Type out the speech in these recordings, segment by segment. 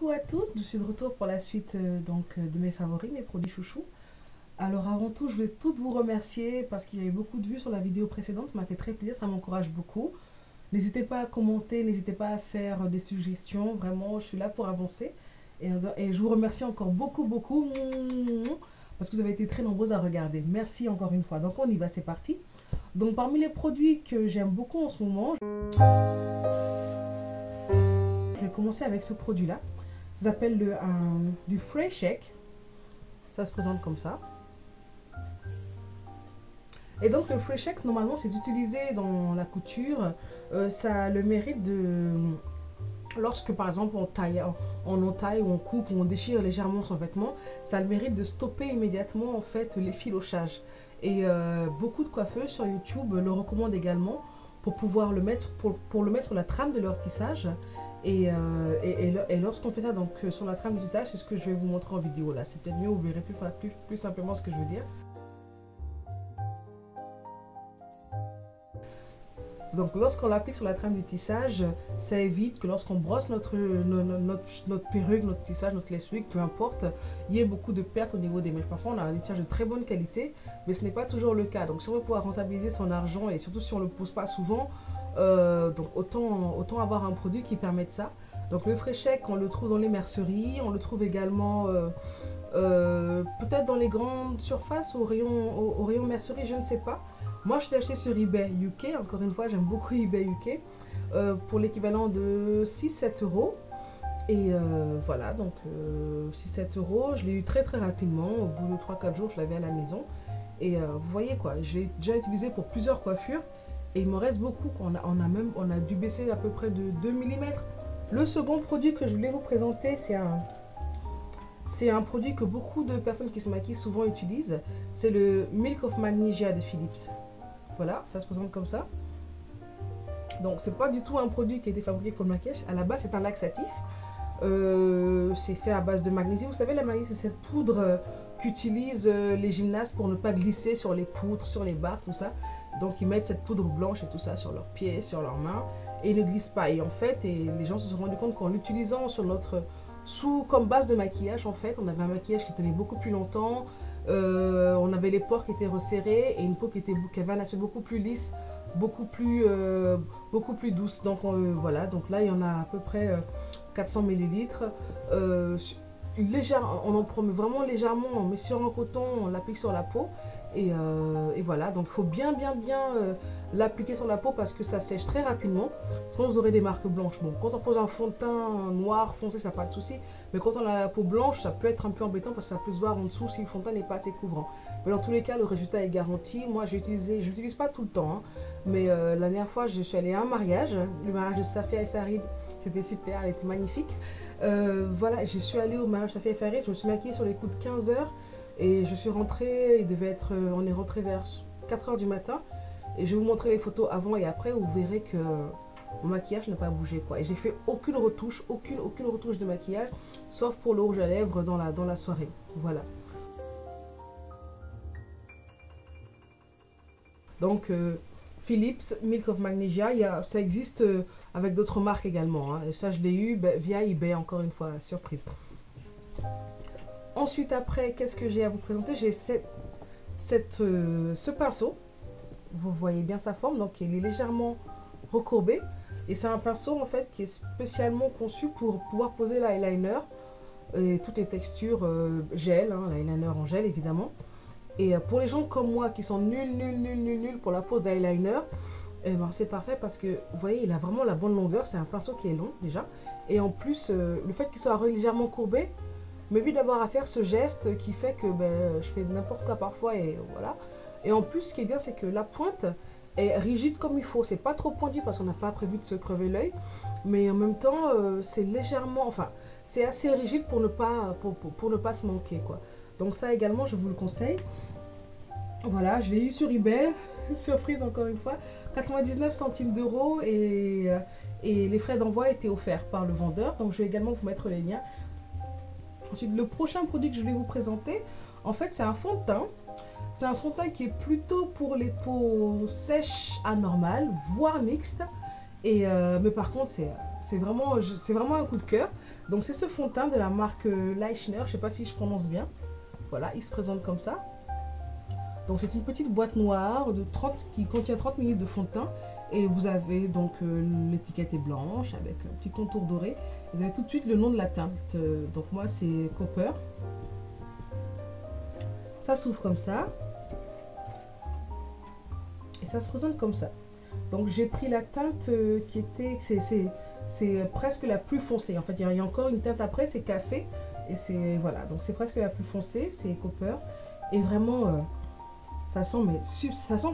Coucou à toutes, je suis de retour pour la suite de mes favoris, mes produits chouchous. Alors avant tout, je voulais toutes vous remercier parce qu'il y a eu beaucoup de vues sur la vidéo précédente, ça m'a fait très plaisir, ça m'encourage beaucoup. N'hésitez pas à commenter, n'hésitez pas à faire des suggestions, vraiment je suis là pour avancer. Et je vous remercie encore beaucoup parce que vous avez été très nombreuses à regarder. Merci encore une fois. Donc on y va, c'est parti. Donc parmi les produits que j'aime beaucoup en ce moment, je vais commencer avec ce produit là. Ça s'appelle du Fresh Shake. Ça se présente comme ça. Et donc le Fresh Shake, normalement, c'est utilisé dans la couture. Ça a le mérite de... Lorsque par exemple on entaille ou on coupe ou on déchire légèrement son vêtement, ça a le mérite de stopper immédiatement en fait les filochages. Et beaucoup de coiffeurs sur YouTube le recommandent également pour pouvoir le mettre, pour le mettre sur la trame de leur tissage. Et lorsqu'on fait ça donc sur la trame du tissage, c'est ce que je vais vous montrer en vidéo là. C'est peut-être mieux, vous verrez plus simplement ce que je veux dire. Donc lorsqu'on l'applique sur la trame du tissage, ça évite que lorsqu'on brosse notre perruque, notre tissage, notre lace-wig, peu importe, il y ait beaucoup de pertes au niveau des mèches. Parfois on a un tissage de très bonne qualité, mais ce n'est pas toujours le cas. Donc si on veut pouvoir rentabiliser son argent et surtout si on ne le pose pas souvent, donc autant avoir un produit qui permette ça. Donc le Fresh Shake, on le trouve dans les merceries, on le trouve également peut-être dans les grandes surfaces, au rayon mercerie, je ne sais pas. Moi, je l'ai acheté sur eBay UK. Encore une fois, j'aime beaucoup eBay UK. Pour l'équivalent de 6-7 euros. Et voilà, donc 6-7 euros. Je l'ai eu très rapidement. Au bout de 3-4 jours, je l'avais à la maison. Et vous voyez quoi, je l'ai déjà utilisé pour plusieurs coiffures. Et il me reste beaucoup. On a dû baisser à peu près de 2 mm. Le second produit que je voulais vous présenter, c'est un produit que beaucoup de personnes qui se maquillent souvent utilisent. C'est le Milk of Magnesia de Philips. Voilà, ça se présente comme ça. Donc, c'est pas du tout un produit qui a été fabriqué pour le maquillage. À la base, c'est un laxatif. C'est fait à base de magnésie. Vous savez, la magnésie, c'est cette poudre qu'utilisent les gymnastes pour ne pas glisser sur les poutres, sur les barres, tout ça. Donc, ils mettent cette poudre blanche et tout ça sur leurs pieds, sur leurs mains. Et ils ne glissent pas. Et en fait, les gens se sont rendus compte qu'en l'utilisant comme base de maquillage, en fait, on avait un maquillage qui tenait beaucoup plus longtemps. On avait les pores qui étaient resserrés et une peau qui avait un aspect beaucoup plus lisse, beaucoup plus douce. Donc voilà, donc là il y en a à peu près 400 ml. On en promet vraiment légèrement, on met sur un coton, on l'applique sur la peau. Et voilà, donc il faut bien l'appliquer sur la peau parce que ça sèche très rapidement. Sinon vous aurez des marques blanches. Bon, quand on pose un fond de teint noir foncé, ça n'a pas de souci. Mais quand on a la peau blanche, ça peut être un peu embêtant parce que ça peut se voir en dessous si le fond de teint n'est pas assez couvrant. Mais dans tous les cas, le résultat est garanti. Moi, je l'utilise pas tout le temps. Hein, mais la dernière fois, je suis allée à un mariage, le mariage de Safia et Farid. C'était super, elle était magnifique. Voilà, je suis allée au mariage de Safia et Farid. Je me suis maquillée sur les coups de 15 h. Et je suis rentrée, on est rentré vers 4 h du matin. Et je vais vous montrer les photos avant et après. Vous verrez que mon maquillage n'a pas bougé, quoi. Et j'ai fait aucune retouche, aucune retouche de maquillage, sauf pour le rouge à lèvres dans la soirée. Voilà. Donc, Philips, Milk of Magnesia, ça existe avec d'autres marques également. Hein. Et ça, je l'ai eu via eBay, encore une fois, surprise. Ensuite, après, qu'est-ce que j'ai à vous présenter? J'ai ce pinceau. Vous voyez bien sa forme, donc il est légèrement recourbé. Et c'est un pinceau, en fait, qui est spécialement conçu pour pouvoir poser l'eyeliner. Et toutes les textures gel, hein, l'eyeliner en gel, évidemment. Et pour les gens comme moi qui sont nuls pour la pose d'eyeliner, eh ben, c'est parfait parce que, vous voyez, il a vraiment la bonne longueur. C'est un pinceau qui est long, déjà. Et en plus, le fait qu'il soit légèrement courbé, m'évite d'avoir à faire ce geste qui fait que je fais n'importe quoi parfois et voilà. Et en plus, ce qui est bien, c'est que la pointe est rigide comme il faut. C'est pas trop pointu parce qu'on n'a pas prévu de se crever l'œil. Mais en même temps, c'est légèrement... Enfin, c'est assez rigide pour ne pas se manquer, quoi. Donc ça également, je vous le conseille. Voilà, je l'ai eu sur eBay. Surprise encore une fois. 99 centimes d'euros et les frais d'envoi étaient offerts par le vendeur. Donc je vais également vous mettre les liens. Ensuite, le prochain produit que je vais vous présenter, en fait, c'est un fond de teint. C'est un fond de teint qui est plutôt pour les peaux sèches anormales, voire mixtes. Mais par contre, c'est vraiment un coup de cœur. Donc c'est ce fond de teint de la marque Leichner, je ne sais pas si je prononce bien. Voilà, il se présente comme ça. Donc c'est une petite boîte noire qui contient 30 ml de fond de teint. Et vous avez donc l'étiquette est blanche avec un petit contour doré. Vous avez tout de suite le nom de la teinte. Donc moi c'est Copper. Ça s'ouvre comme ça. Et ça se présente comme ça. Donc j'ai pris la teinte qui était... C'est presque la plus foncée. En fait, il y a encore une teinte après, c'est café. Et c'est... Voilà, donc c'est presque la plus foncée, c'est Copper. Et vraiment... ça sent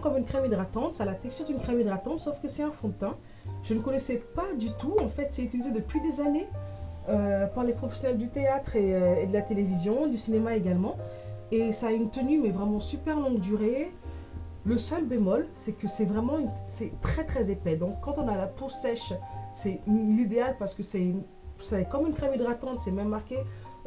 comme une crème hydratante, ça a la texture d'une crème hydratante, sauf que c'est un fond de teint. Je ne connaissais pas du tout, en fait c'est utilisé depuis des années par les professionnels du théâtre et de la télévision, du cinéma également. Et ça a une tenue mais vraiment super longue durée. Le seul bémol, c'est que c'est très très épais. Donc quand on a la peau sèche, c'est l'idéal parce que c'est comme une crème hydratante, c'est même marqué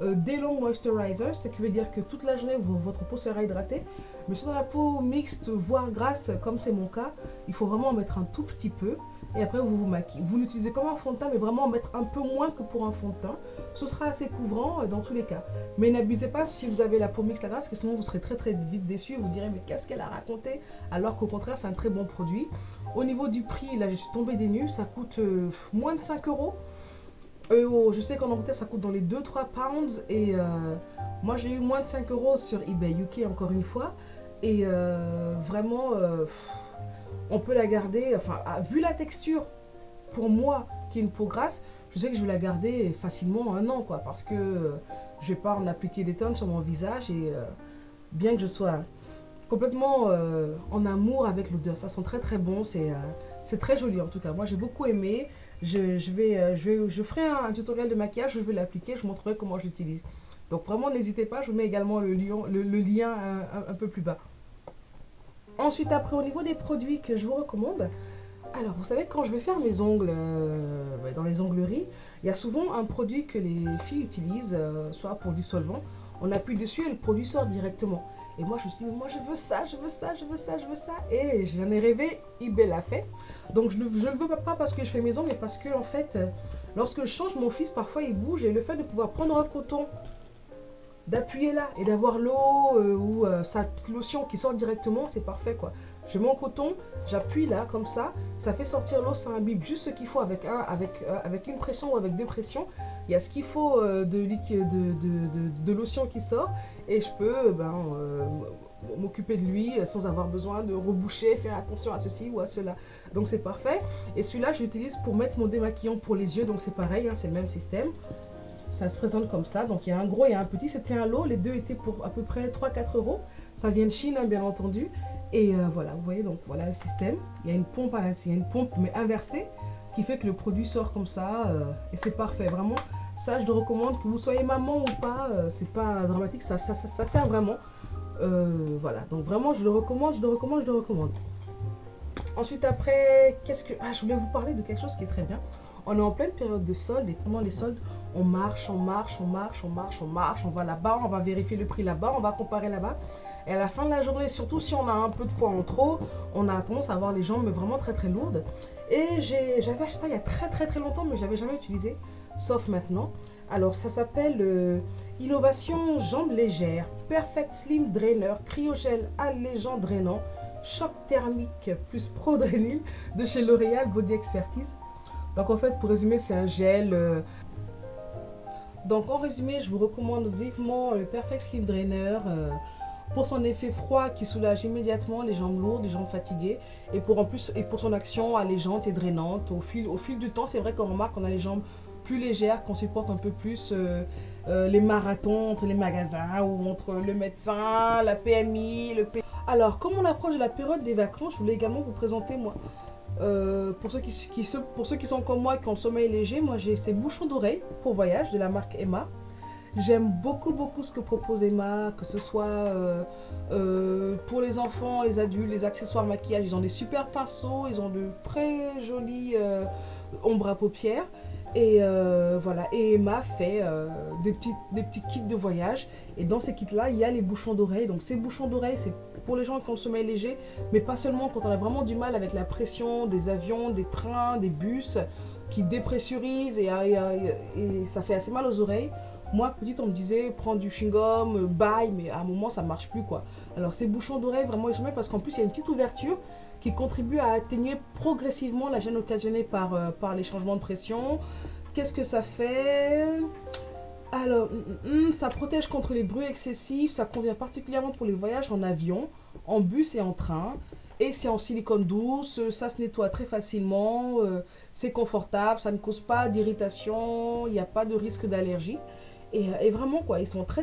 Day Long Moisturizer, ce qui veut dire que toute la journée votre peau sera hydratée. Mais sur la peau mixte, voire grasse, comme c'est mon cas, il faut vraiment en mettre un tout petit peu. Et après vous vous maquillez. Vous l'utilisez comme un fond de teint, mais vraiment en mettre un peu moins que pour un fond de teint. Ce sera assez couvrant dans tous les cas. Mais n'abusez pas si vous avez la peau mixte, la grasse, parce que sinon vous serez très très vite déçu. Vous direz mais qu'est-ce qu'elle a raconté? Alors qu'au contraire c'est un très bon produit. Au niveau du prix, là je suis tombée des nues, ça coûte moins de 5 euros. Je sais qu'en Angleterre ça coûte dans les 2-3 pounds et moi j'ai eu moins de 5 euros sur eBay UK encore une fois et vraiment on peut la garder, enfin vu la texture pour moi qui est une peau grasse, je sais que je vais la garder facilement 1 an quoi parce que je vais pas en appliquer des tonnes sur mon visage et bien que je sois complètement en amour avec l'odeur, ça sent très très bon, c'est très joli en tout cas, moi j'ai beaucoup aimé. Je ferai un tutoriel de maquillage, je vais l'appliquer, je vous montrerai comment je l'utilise. Donc vraiment n'hésitez pas, je vous mets également le lien un peu plus bas. Ensuite après au niveau des produits que je vous recommande, alors vous savez quand je vais faire mes ongles dans les ongleries, il y a souvent un produit que les filles utilisent, soit pour dissolvant, on appuie dessus et le produit sort directement. Et moi je me suis dit mais moi je veux ça, je veux ça, je veux ça, je veux ça. Et j'en ai rêvé, eBay l'a fait. Donc je ne le veux pas parce que je fais mes ongles, mais parce que en fait, lorsque je change mon fils, parfois il bouge. Et le fait de pouvoir prendre un coton, d'appuyer là et d'avoir l'eau ou sa lotion qui sort directement, c'est parfait quoi. Je mets mon coton, j'appuie là comme ça fait sortir l'eau, ça imbibe juste ce qu'il faut avec une pression ou avec 2 pressions. Il y a ce qu'il faut de lotion qui sort et je peux m'occuper de lui sans avoir besoin de reboucher, faire attention à ceci ou à cela. Donc c'est parfait. Et celui-là, je l'utilise pour mettre mon démaquillant pour les yeux, donc c'est pareil, hein, c'est le même système. Ça se présente comme ça, donc il y a un gros et un petit, c'était un lot, les deux étaient pour à peu près 3-4 euros. Ça vient de Chine, hein, bien entendu. Et voilà, vous voyez, donc voilà le système. Il y a une pompe à l'intérieur, il y a une pompe mais inversée, qui fait que le produit sort comme ça, et c'est parfait, vraiment. Ça, je le recommande, que vous soyez maman ou pas, c'est pas dramatique, ça sert vraiment. Voilà, donc vraiment, je le recommande, je le recommande, je le recommande. Ensuite, après, je voulais vous parler de quelque chose qui est très bien. On est en pleine période de soldes, et pendant les soldes, on marche, on marche, on marche, on marche, on marche, on va là-bas, on va vérifier le prix là-bas, on va comparer là-bas. Et à la fin de la journée, surtout si on a un peu de poids en trop, on a tendance à avoir les jambes vraiment très très lourdes. Et j'avais acheté ça il y a très très très longtemps, mais je l'avais jamais utilisé, sauf maintenant. Alors ça s'appelle Innovation Jambes Légères, Perfect Slim Drainer, Cryogel allégeant drainant, choc thermique plus Prodrénil de chez L'Oréal Body Expertise. Donc en fait, pour résumer, c'est un gel. Donc en résumé, je vous recommande vivement le Perfect Slim Drainer pour son effet froid qui soulage immédiatement les jambes lourdes, les jambes fatiguées, et pour son action allégeante et drainante. Au fil du temps, c'est vrai qu'on remarque qu'on a les jambes plus légères, qu'on supporte un peu plus les marathons entre les magasins ou entre le médecin, la PMI, le P. Alors, comme on approche de la période des vacances, je voulais également vous présenter moi. Pour ceux qui sont comme moi, qui ont le sommeil léger, moi j'ai ces bouchons d'oreilles pour voyage de la marque Emma. J'aime beaucoup ce que propose Emma, que ce soit pour les enfants, les adultes, les accessoires maquillage. Ils ont des super pinceaux, ils ont de très jolis ombres à paupières. Voilà, et Emma fait des petits kits de voyage. Et dans ces kits-là, il y a les bouchons d'oreilles. Donc ces bouchons d'oreilles, c'est pour les gens qui ont le sommeil léger, mais pas seulement quand on a vraiment du mal avec la pression des avions, des trains, des bus, qui dépressurisent et ça fait assez mal aux oreilles. Moi, petite, on me disait, prends du chewing-gum, bye, mais à un moment, ça marche plus, quoi. Alors ces bouchons d'oreilles, vraiment, ils sont bien parce qu'en plus, il y a une petite ouverture qui contribue à atténuer progressivement la gêne occasionnée par les changements de pression. Qu'est-ce que ça fait? Alors, ça protège contre les bruits excessifs, ça convient particulièrement pour les voyages en avion, en bus et en train. Et c'est en silicone douce, ça se nettoie très facilement, c'est confortable, ça ne cause pas d'irritation, il n'y a pas de risque d'allergie. Et vraiment quoi, ils sont très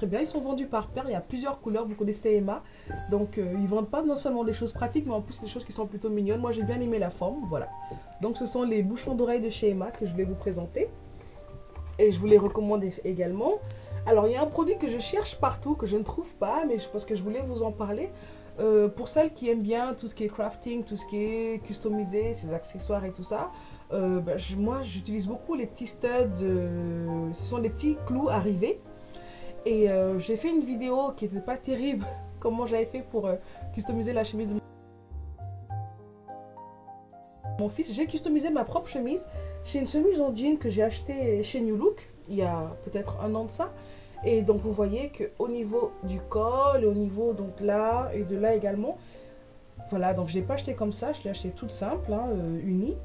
bien, ils sont vendus par paire, il y a plusieurs couleurs, vous connaissez Emma, donc ils vendent pas non seulement des choses pratiques, mais en plus des choses qui sont plutôt mignonnes. Moi j'ai bien aimé la forme, voilà. Donc ce sont les bouchons d'oreilles de chez Emma que je vais vous présenter, et je vous les recommande également. Alors il y a un produit que je cherche partout, que je ne trouve pas, mais parce que je voulais vous en parler. Pour celles qui aiment bien tout ce qui est crafting, tout ce qui est customisé, ces accessoires et tout ça, moi j'utilise beaucoup les petits studs, ce sont des petits clous arrivés. Et j'ai fait une vidéo qui n'était pas terrible, comment j'avais fait pour customiser la chemise de mon fils. J'ai customisé ma propre chemise. C'est une chemise en jean que j'ai achetée chez New Look, il y a peut-être un an de ça. Et donc vous voyez qu'au niveau du col, et au niveau donc là et de là également, voilà, donc je ne l'ai pas acheté comme ça, je l'ai acheté toute simple, hein, unie.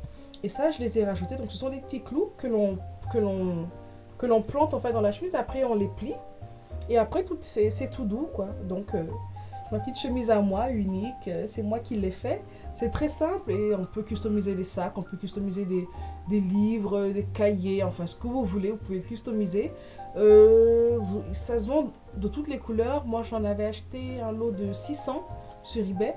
Et ça, je les ai rajoutés. Donc ce sont des petits clous que l'on plante en fait dans la chemise. Après, on les plie. Et après, c'est tout doux, quoi. Donc ma petite chemise à moi, unique, c'est moi qui l'ai fait. C'est très simple et on peut customiser les sacs, on peut customiser des livres, des cahiers, enfin ce que vous voulez, vous pouvez le customiser. Ça se vend de toutes les couleurs. Moi j'en avais acheté un lot de 600 sur eBay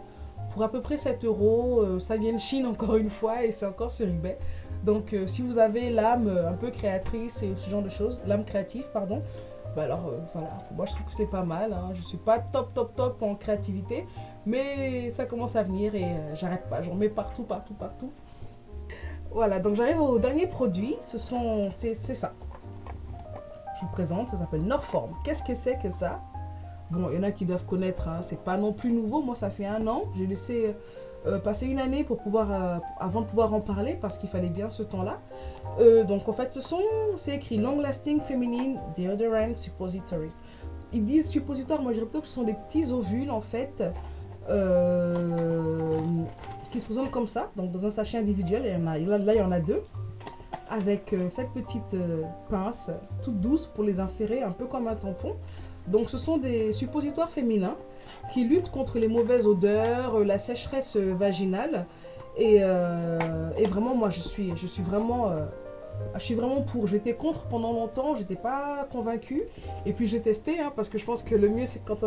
pour à peu près 7 euros. Ça vient de Chine encore une fois et c'est encore sur eBay. Donc si vous avez l'âme un peu créatrice et ce genre de choses, l'âme créative pardon, bah alors voilà, moi je trouve que c'est pas mal, hein. Je suis pas top en créativité, mais ça commence à venir et j'arrête pas, j'en mets partout. Voilà, donc j'arrive au dernier produit, c'est ça. Je vous présente, ça s'appelle Norform. Qu'est-ce que c'est que ça? Bon, il y en a qui doivent connaître, hein, c'est pas non plus nouveau. Moi, ça fait un an. J'ai laissé passer une année pour avant de pouvoir en parler parce qu'il fallait bien ce temps-là. Donc, en fait, c'est écrit Long Lasting Feminine Deodorant Suppositories. Ils disent suppositoire, moi je dirais plutôt que ce sont des petits ovules en fait qui se présentent comme ça, donc dans un sachet individuel. Là, il y en a deux. Avec cette petite pince toute douce pour les insérer un peu comme un tampon. Donc ce sont des suppositoires féminins qui luttent contre les mauvaises odeurs, la sécheresse vaginale et vraiment moi je suis vraiment pour. J'étais contre pendant longtemps, j'étais pas convaincue et puis j'ai testé hein, parce que je pense que le mieux c'est quand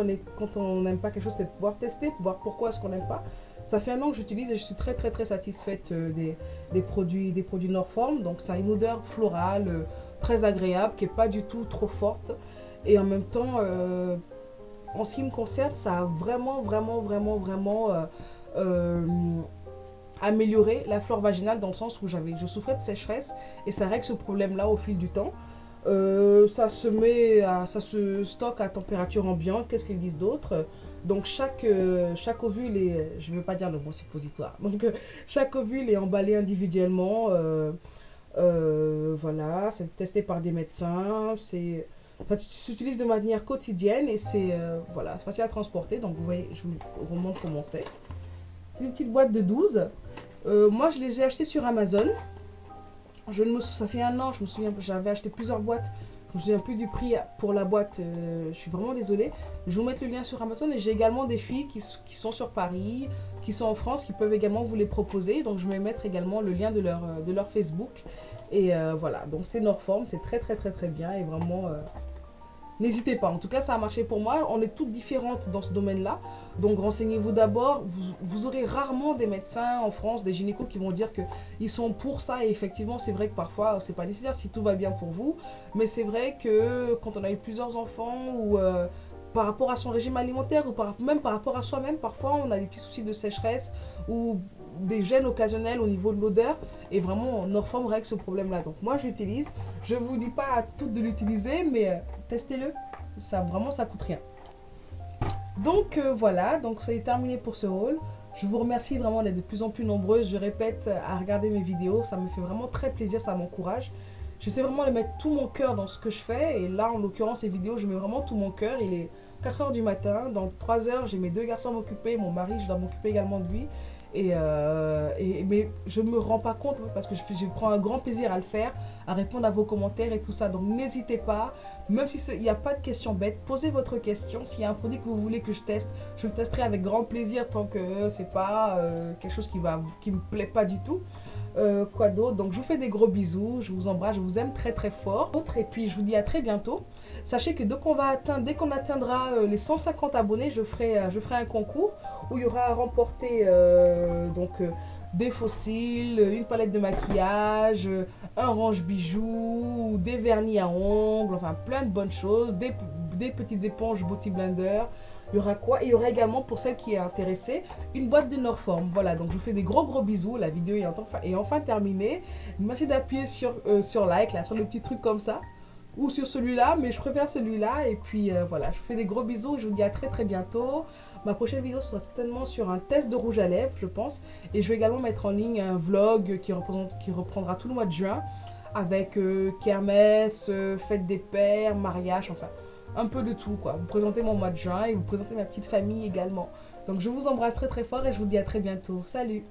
on n'aime pas quelque chose, c'est de pouvoir tester, pour voir pourquoi est-ce qu'on n'aime pas. Ça fait un an que j'utilise et je suis très satisfaite des produits Norform. Donc ça a une odeur florale très agréable qui n'est pas du tout trop forte. Et en même temps, en ce qui me concerne, ça a vraiment amélioré la flore vaginale dans le sens où je souffrais de sécheresse et ça règle ce problème-là au fil du temps. Ça se stocke à température ambiante. Qu'est-ce qu'ils disent d'autre? Donc chaque ovule est, je ne veux pas dire le mot suppositoire, donc chaque ovule est emballé individuellement, voilà, c'est testé par des médecins, ça s'utilise de manière quotidienne et c'est voilà, facile à transporter. Donc vous voyez, je vous remontre comment c'est. C'est une petite boîte de 12. Moi je les ai achetées sur Amazon. Ça fait un an, je me souviens, j'avais acheté plusieurs boîtes. Je me souviens plus du prix pour la boîte, je suis vraiment désolée. Je vais vous mettre le lien sur Amazon et j'ai également des filles qui sont sur Paris, qui sont en France, qui peuvent également vous les proposer. Donc je vais mettre également le lien de leur Facebook. Et voilà, donc c'est Norform, c'est très bien et vraiment... n'hésitez pas, en tout cas ça a marché pour moi, on est toutes différentes dans ce domaine-là, donc renseignez-vous d'abord, vous aurez rarement des médecins en France, des gynécos qui vont dire qu'ils sont pour ça, et effectivement c'est vrai que parfois c'est pas nécessaire si tout va bien pour vous, mais c'est vrai que quand on a eu plusieurs enfants ou par rapport à son régime alimentaire ou même par rapport à soi-même, parfois on a des petits soucis de sécheresse ou des gênes occasionnelles au niveau de l'odeur. Et vraiment, Norform règle ce problème-là. Donc moi, j'utilise. Je ne vous dis pas à toutes de l'utiliser, mais testez-le. Ça, vraiment, ça coûte rien. Donc voilà, donc ça est terminé pour ce haul. Je vous remercie vraiment d'être de plus en plus nombreuses. Je répète, à regarder mes vidéos. Ça me fait vraiment très plaisir, ça m'encourage. J'essaie vraiment de mettre tout mon cœur dans ce que je fais. Et là, en l'occurrence, ces vidéos, je mets vraiment tout mon cœur. Il est 4 h du matin. Dans 3 h, j'ai mes 2 garçons à m'occuper. Mon mari, je dois m'occuper également de lui. Mais je ne me rends pas compte parce que je prends un grand plaisir à le faire, à répondre à vos commentaires et tout ça. Donc n'hésitez pas, même s'il n'y a pas de questions bêtes, posez votre question. S'il y a un produit que vous voulez que je teste, je le testerai avec grand plaisir tant que c'est pas quelque chose qui me plaît pas du tout. Quoi d'autre? Donc je vous fais des gros bisous, je vous embrasse, je vous aime très très fort. Et puis je vous dis à très bientôt. Sachez que dès qu'on atteindra les 150 abonnés, je ferai un concours où il y aura à remporter des fossiles, une palette de maquillage, un range bijoux, des vernis à ongles, enfin plein de bonnes choses, des petites éponges Beauty Blender. Il y aura quoi? Et il y aura également, pour celle qui est intéressée, une boîte de Norform. Voilà, donc je vous fais des gros bisous. La vidéo est enfin terminée. Merci d'appuyer sur like, là, sur le petit truc comme ça. Ou sur celui-là, mais je préfère celui-là. Et puis voilà, je vous fais des gros bisous. Je vous dis à très bientôt. Ma prochaine vidéo sera certainement sur un test de rouge à lèvres, je pense. Et je vais également mettre en ligne un vlog qui reprendra tout le mois de juin. Avec kermesse, fête des pères, mariage, enfin un peu de tout quoi. Vous présentez mon mois de juin et vous présentez ma petite famille également. Donc je vous embrasse très fort et je vous dis à très bientôt. Salut!